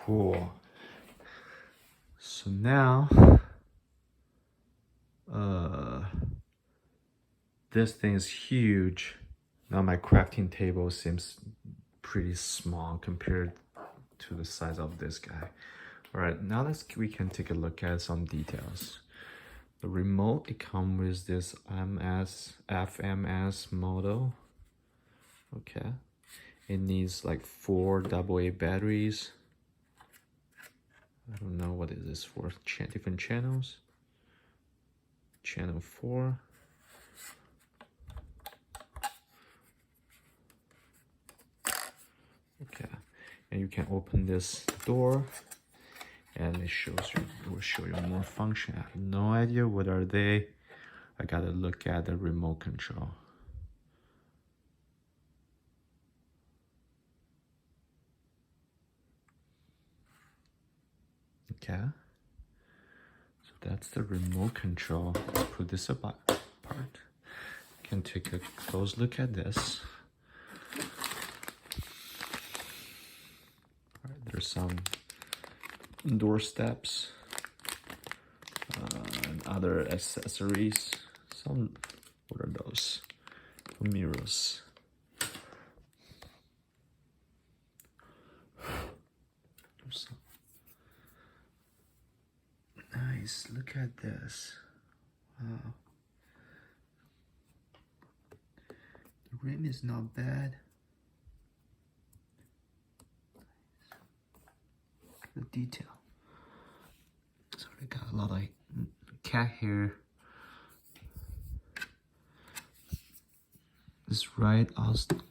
Cool. So now, this thing is huge. Now my crafting table seems pretty small compared to the size of this guy. All right, now we can take a look at some details. The remote, it comes with this FMS model. Okay. It needs like 4 AA batteries. I don't know what is this for. Different channels. Channel 4. Okay. And you can open this door and it will show you more function. I have no idea what are they. I gotta look at the remote control. Okay, so that's the remote control. Let's put this apart. You can take a close look at this. All right, there's some door steps and other accessories. What are those? Mirrors. Nice, look at this. Wow. The rim is not bad. The detail. So they got a lot of cat hair. This right Austin.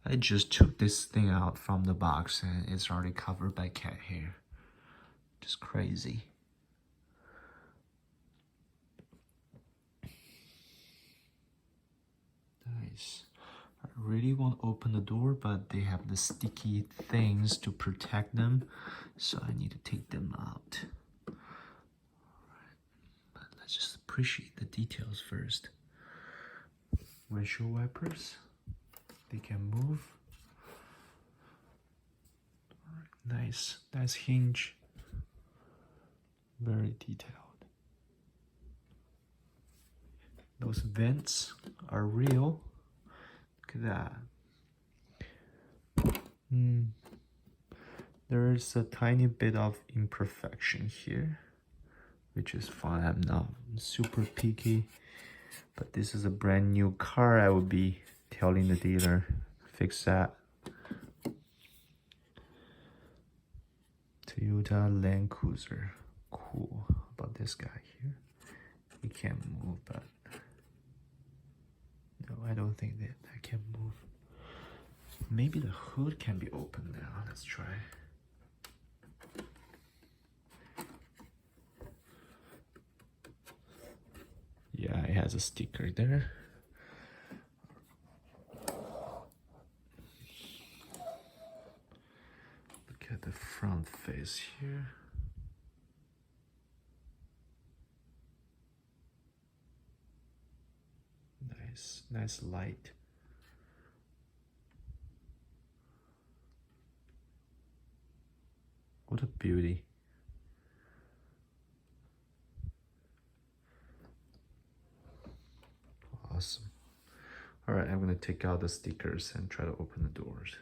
I just took this thing out from the box and it's already covered by cat hair. Just crazy. Nice. I really want to open the door, but they have the sticky things to protect them, so I need to take them out. Alright, but let's just appreciate the details first. Windshield wipers, they can move. Alright, nice hinge. Very detailed. Those vents are real. Look at that. There is a tiny bit of imperfection here, which is fine. I'm not super picky, but this is a brand new car. I would be telling the dealer, fix that. Toyota Land Cruiser. Cool. How about this guy here? He can't move, but no, I don't think that can move. Maybe the hood can be opened now. Let's try. Yeah, it has a sticker there. Look at the front face here. Nice light. What a beauty. Awesome. All right, I'm gonna take out the stickers and try to open the doors.